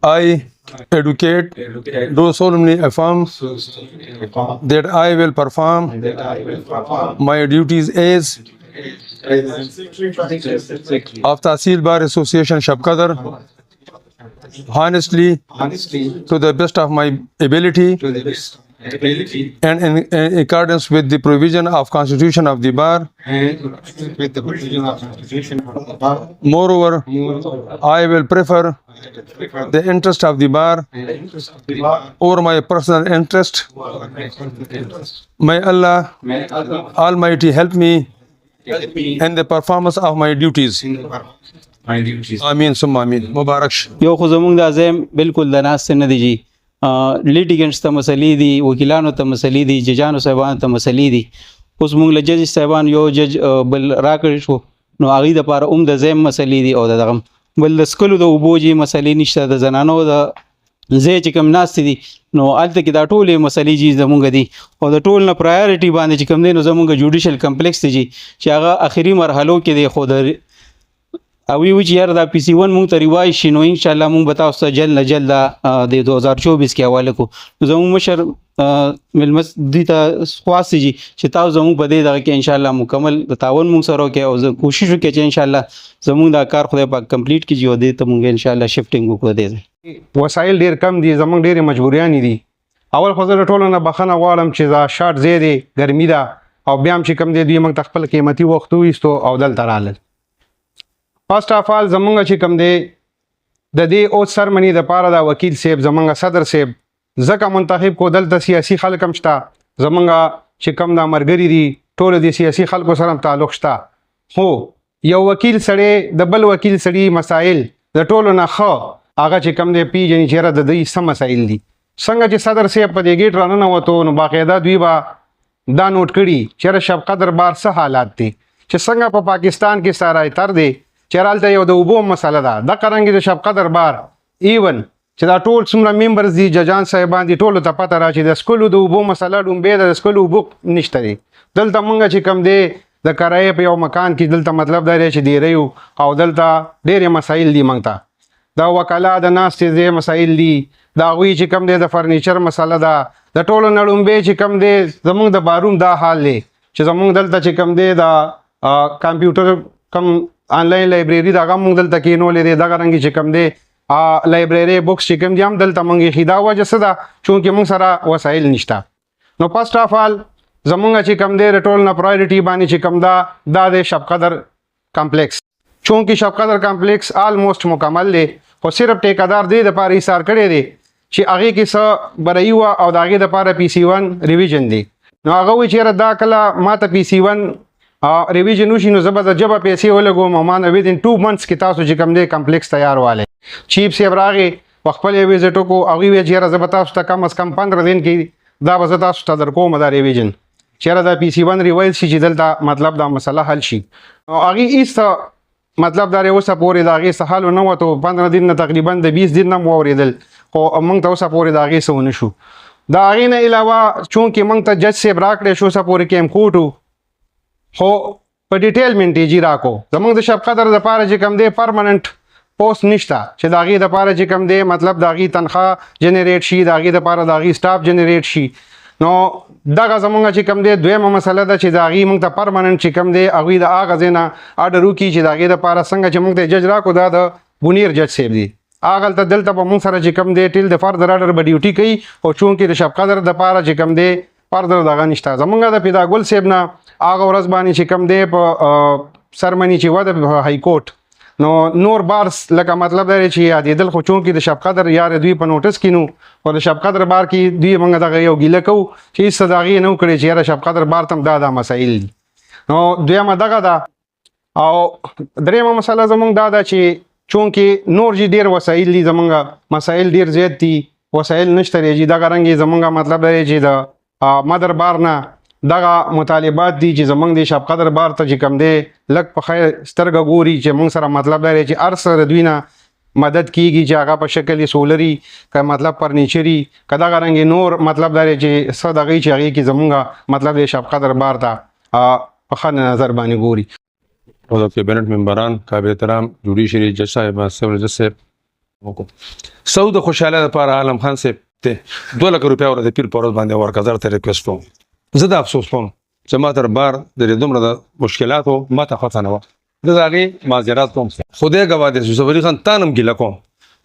I educate, do solemnly affirm that I will perform my duties as of Tahsil Bar Association Shabqadar honestly to the best of my ability and in accordance with the provision of Constitution of the Bar. Moreover, I will prefer the interest of the Bar over my personal interest. May Allah Almighty help me in the performance of my duties. Ameen summa ameen. Mubarak. یو خو زمونږ د عزم بالکل د ناست نه دی جی لیټیګنټس ته مسلې دي وکیلانو ته مسلې دي ججانو صاحبانو ته مسلې دي اوس مونږ له جج صاحبان یو جج بل راکړی شو نو هغې دپاره د ذیم مسلې دي او د دغه بل د سکلو د اوبو جې مسلې نشته د زنانو د ځای چې کوم ناستې دي نو هلته کې دا ټولې مسلې چې زمونږ دي او د ټول نه پرایورټي باندې چې کوم دی نو زمونږ جوډیشل کمپلیکس دی چې هغه اخري مرحلو کې دی خو د او وی چې یار دا پی سی 1 مونږ ته ریوایز شي نو ان شاء الله مونږ به تاسو ته جلد نه جلد د 2024 کې حواله کو زموږ مشر ملمس دي ته خواستي چې تاسو زموږ په دې دغه کې ان شاء الله مکمل تعاون مونږ سره وکړي او کوشش وکړي چې ان شاء الله زموږ دا کار خدای پاک کمپلیټ کړي او دې ته مونږ ان شاء الله شفټینګ وکړو دې وسایل ډیر کم دي زموږ ډېرې مجبوریانې دي اول خو زه د ټولو نه بخښنه غواړم چې دا شاټ ځای دی ګرمي ده او بیا هم چې کوم دی دوی موږ ته خپل قیمتي وخت وویستو او دلته رالل فرسٹ آف آل زمونږ چې کوم دی د دې اوس سرمني دپاره دا وکیل صاحب زمونږ صدر صاحب ځکه منتخب کو دلته سیاسي خلک هم شته زمونږ چې کوم دا ملګري دي ټولو د سیاسي خلکو سره هم تعلق شته خو یو وکیل سړی د بل وکیل سړي مسایل د ټولو نه ښه هغه چې کوم دی پیژني چېرې د دوی څه مسایل دي څنګه چې صدر صاحب په دې ګیټ راننوتو نو باقاعده دوی به دا نوټ کړي چېرې شب قدر بار څه حالات دي چې څنګه په پاکستان کې سارای تر دی چېرې هلته یو د اوبو مسله ده دغه رنګې د شب قدر بار ایون چې دا ټول څومره ممبرز دي ججان صاحبان دي ټولو ته پته را چې د سکلو د اوبو مسله ډومبې ده د سکلو اوبو نشته دی دلته مونږ چې کوم دی د کرایې په یو مکان کې دلته مطلب دا دی چې ډېری یو او دلته ډېرې مسایل دي مونږ ته دا وکلا د ناستې ځای مسایل دي د هغوی چې کوم دی د فرنیچر مسله ده د ټولو نه ډومبې چې کوم دی زمونږ د باروم دا حال دی چې زمونږ دلته چې کوم دی د کمپیوټر کم آنلاین لایبرری دا غو موږ دلته کېنولې دی دغه رنګې چې کوم دی لایبرری بکس چې کوم دي هم دلته موږ ایښي دا وجه څه ده چونکې موږ سره وسایل نشته نو فرسټ آف آل زمونږ چې کوم دی د ټول نه پرایورټي باندې چې کوم دا دی شب قدر کمپلیکس چونکې شب قدر کمپلیکس آلموسټ مکمل دی خو صرف ټیکهدار دې دپاره ایثار کړی دی چې هغې کې څه برعي وه او د هغې دپاره پی سی 1 ریویژن دی نو هغه وایي چېرې دا کله ما ته پی سی 1 ریویژن وشي نو زه به د جبه پیسې ولګوم او ما نه ودین 2 منثس کې تاسو چې کوم دی کمپلیکس تیار والی چیف صاحب راغې په خپل یې ویزټ وکړو هغوی ویل چې یاره زه به تاسو ته کم از کم 15 دن کې دا به زه تاسو ته در کوم دا ریویژن چېرې دا پی سی 1 ریوایز شي چې دلته مطلب دا مسله حل شي نو هغې هېڅ مطلب دا اوسه پورې د هغې څه حل ونه وتو 15 دن نه تقریبا د 20 دن نه هم واورېدل خو موږ ته اوسه پورې د هغې څه ونه شو د هغې نه علاوه چونکې موږ ته جج صاحب راکړی شو اوسه پورې کیم کوټ خو په ډیټیلمنټ یې جي راکو زمونږ د شب قدر دپاره چې کوم دی پرمننټ پوسټ نشته چې د هغې دپاره چې کوم دی مطلب د هغې تنخواه جنریټ شي د هغې دپاره د هغې سټاف جنریټ شي نو دغه زمونږ چې کوم دی دویمه مسله ده چې د هغې موږ ته پرمننټ چې کوم دی هغوی د هغه ځای نه اډر وکړي چې د هغې دپاره څنګه چې موږ ته جج راکو دا د بونیر جج صاحب دی هغلته دلته به موږ سره چې کوم دی ټیل د فردر اډر به ډیوټي کوي او چونکې د شب قدر دپاره چې کوم دی فردر دغه نشته زمونږ د پیداګل صاحب نه هغه ورځ باندې چې کوم دی په سرمني چې وه د های کورټ نو نور بارس لکه مطلب دی چې یادېدل خو چونکې د شب قدر یار دوی په نوټس کې نو او د شب قدر بار کې دوی موږ دغه یو ګیله کوو چې هېڅ څه د هغې نه وکړې چې یاره شب قدر بار ته هم دا مسایل دي نو دویمه دغه ده او درېیمه مسله زمونږ دا ده چې چونکې نور چې ډېر وسایل دي زمونږ مسایل ډېر زیات دي وسایل نشته دی چې دغه رنګې زمونږ مطلب دی چې د مدر بار نه دغه مطالبات دي چې زمونږ د شب قدر بار ته چې کوم دی لږ په خیر سترګه ګوري چې موږ سره مطلب دی چې هر څه د دوی نه مدد کیږي چې هغه په شکل یې سولري که مطلب فرنیچري که دغه رنګې نور مطلب دی چې څه دغې چې هغې کې زمونږ مطلب د شب قدر بار ته په ښه نظر باندې ګوري کابینټ ممبران قابل احترام جوډیشري جج صاحب سیول جج صاحب وکړو سعود خوشاله لپاره عالم خان صاحب ته 2 لک روپیا ور د پیر پروز باندې ورکړه ته ریکوست کوم زه د افسوس کوم چې ما تر بار د دومره د مشکلاتو ما ته خطا نه و زه د هغې معذرت کوم خدای ګواه دی یوسف علي خان تا هم ګیله کوم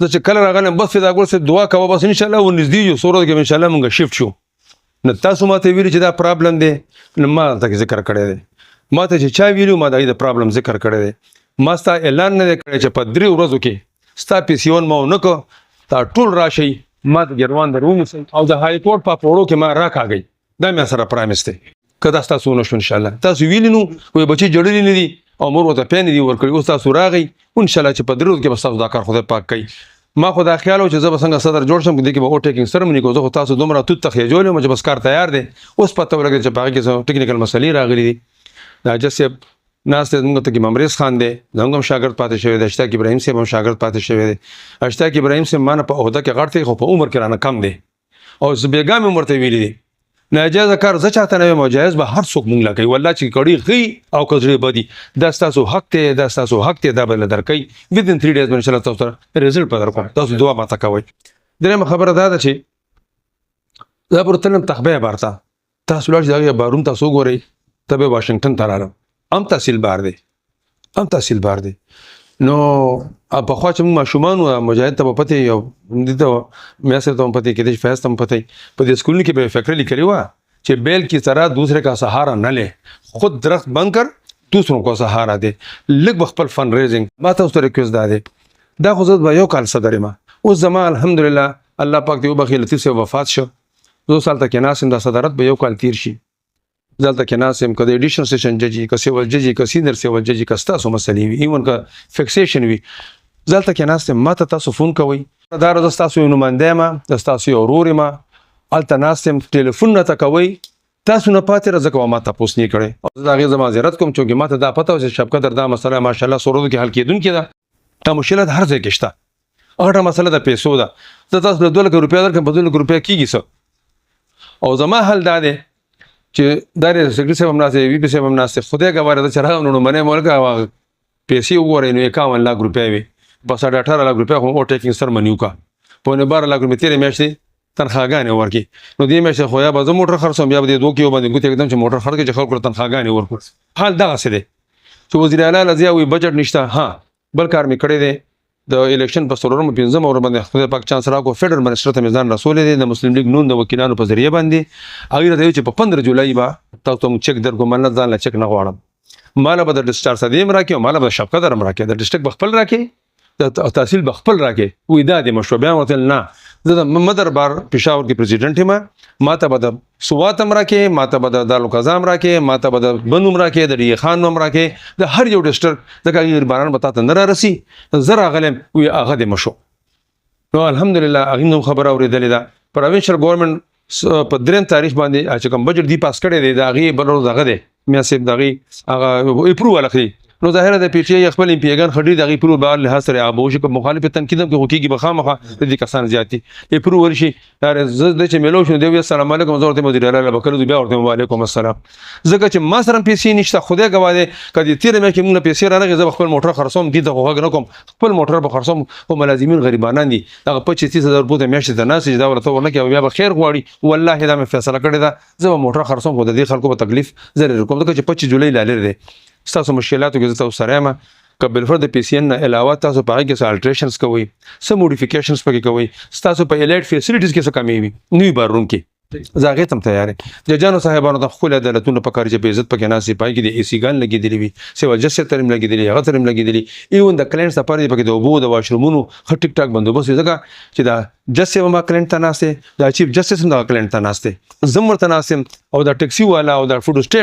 زه چې کله راغلم بس فدا ګل صاحب دعا کوه بس انشاءالله ورنږدې یو څو ورځو کې انشاءالله مونږ شفټ شو نه تاسو ماته ویلي چې دا پرابلم دی نو ما هلته ذکر کړی دی ما ته چې چا ویلي ما د هغې د پرابلم ذکر کړی دی ما ستا اعلان نه دی کړی چې په 3 ورځو کې ستا پیسې ون ما ونه کړه تا ټول راشئ ما ته ګروان در وموسئ او د های کورټ په پوړو کې ما راکاږئ دا مې سره پرامس دی که دا ستاسو ونه شو انشاءالله تاسو ویلي نو وایي بچي جړلي نه دي او مور ورته پیانې دي ورکړي اوس تاسو راغئ انشاءالله چې په 3 ورځو کې به ستاسو دا کار خدای پاک کوي ما خو دا خیال و چې زه به څنګه صدر جوړ شم دې کې به اوټیکینګ سرمني کوم زه خو تاسو دومره توت تخیجول یم چې بس کار تیار دی اوس پته ولګېده چې په هغې کې څه ټکنیکل مسلې راغلي دي د حاجت صاحب ناست دی زموږ ته ممریز خان دی زموږ هم شاګرد پاتې شوی دی اشتاق ابراهیم صاحب هم شاګرد پاتې شوی دی اشتاق ابراهیم صاحب ما نه په عهده کې غټ دی خو په عمر کې رانه کم دی او زبېګا مې هم ورته ویلي دي ناجایزه کار زه چاته نه یم او جایز به هر څوک مونږ له کوي والله چې کړي غي او که زړه بدي دا ستاسو حق دی دا ستاسو حق دی دا به له درکوي within 3 days به انشاءالله تاسو ته رزلټ به درکوم تاسو دعا ماته کوئ درېیمه خبره دا ده چې زه پر تلم تخبیه بار ته تاسو لاړ شئ د هغې بارون تاسو وګورئ ته به واشنګټن ته رالم هم تحصیل بار دی هم تحصیل بار دی نو پخوا چې موږ ماشومان وو مجاهد ته به پتې یو دې ته میاسر ته هم پتې کېدای شي فیض ته هم پتې په دې سکولونو کې به یې فیکټري لیکلې وه چې بیل کی طرح دوسرے کا سہارا نہ لے خود درخت بن کر دوسروں کو سہارا دے لږ به خپل فنډ ریزنګ ما تاسو ته ریکویسټ دا دی دا خو زه به 1 کال صدر یم اوس زما الحمدلله الله پاک دې وبخښي لطیف صاحب وفات شو 2 سال ته کېناست یم دا صدارت به 1 کال تیر شي زه هلته کېناست یم که د ایډیشنل سیشن جج وي که سیول جج وي که سینیر سیول جج وي که ستاسو مسلې وي ایون که فکسیشن وي زه هلته کېناست یم ما ته تاسو فون کوئ دا زه ستاسو یو نماینده یم د ستاسو یو ورور یم هلته ناست یم ټلیفون راته کوئ تاسو نه پاتې راځه که ما تپوس نه کړی او زه د هغې زه معذرت کوم چونکې ما ته دا پته وه چې شب قدر دا مسله ماشاءالله څو ورځو کې حل کېدونکې ده دا مشکلات هر ځای کې شته غټه مسله د پیسو ده زه تاسو له 2 لک روپیا درکړم په 2 لک روپیا کېږي څه او زما حل دا دی چې دا سیکرټري صاحب هم ناست دی وي پي صاحب هم ناست دی خدای ګواه دی چې راغلم نو منې مو لکه پیسې وګورئ نو 51 लाख روپیا وي بس 18 लाख روپیا خو اوټیکینګ سرمني وکړه پونے 12 लाख روپیا تېرې میاشتې تنخواګانې ورکړي نو دې میاشتې خو یا به زه موټر خرڅوم یا به دې 2 کیو باندې ګوتې ږدم چې موټر خرڅ کړي چې خلکو ته تنخواګانې ورکړو حال دغسې دی چې وزیر اعلی لزیا وایي بجټ نشته ها بل کار مې کړی دی د الیکشن په 5 اور باندې خدای پاک چانس راکړو فیډرل منسټر ته مې ځان رسولی دی د مسلم لیګ نون د وکیلانو په ذریعه باندې هغې راته ویل چې په 15 جولای به تاسو ته چک درکړو منت ځان له چک نه غواړم ماله به د ډسچارج صدیم راکړي او ماله به شب قدر هم راکړي د ډسټرکټ به خپل راکړي د تحصیل به خپل راکړي وایي دا دې مشوه بیا ورته نه زه د مدر بار پېښور کې پرزیډنټ یم ما ته به د سوات هم راکړې ما ته به د دارالقضا هم راکړې ما ته به د بن هم راکړې د ډي خان هم راکړې د هر یو ډسټرکټ ځکه هغې باران به تا ته نه رارسي زه راغلی یم وایي هغه دې مشو نو الحمدلله هغې هم خبره اورېدلې ده پروینشل ګورنمنټ په 3 تاریخ باندې چې کوم بجټ دی پاس کړی دی د هغې بل ورځ هغه دی میا صاحب د هغې هغه اپروول اخلي نو ظاهره د پی ټی آی خپل امپیګان خډي د هغې پروول به هر لحاظ سره هغه به وشي که مخالف تنقید هم کې خو کېږي به خامخا د دې کسان زیات دي اپروول شي زه دی چې میلو شو دی وایي السلام علیکم زه ورته وزیر اعلی به کله بیا ورته وعلیکم السلام ځکه چې ما سره پیسې نشته خدای ګواه دی که د تېره میاشت کې موږ نه پیسې رانغلې زه به خپل موټر خرڅوم دې ته خو غږ نه کوم خپل موټر به خرڅوم خو ملازمین غریبانان دي دغه 25-30 هزار روپۍ ته میاشتې ته ناست چې دا ورته ورنه کړي بیا به خیر غواړي والله دا مې فیصله کړې ده زه به موټر خرڅوم خو د دې خلکو به تکلیف زه لرې کوم ځکه چې 25 جولای لا لرې دی ستاسو مشکلاتو کې زه تاسو سره یم که بالفرض د پی سی این نه علاوه تاسو په هغې کې څه الټریشنز کوئ څه موډیفیکیشنز پکې کوئ ستاسو په الایټ فیسلیټیز کې څه کمی وي نوي بارون کې زه هغې ته هم تیار یم ججانو صاحبانو ته ښکلي عدالتونه په کار چې په عزت پکې ناست دي په هغې کې د اې سی ګان لګېدلي وي سیول جج صاحب ته هم لګېدلي هغه ته هم لګېدلي ایون د کلینټس لپاره یې پکې د اوبو د واشرومونو ښه ټیک ټاک بندوبست وي ځکه چې دا جج صاحب هم کلینټ ته ناست دی دا چیف جسټس هم دغه کلینټ ته ناست دی زه هم ورته ناست یم او دا ټیکسي والا او دا فوډ اسټیټ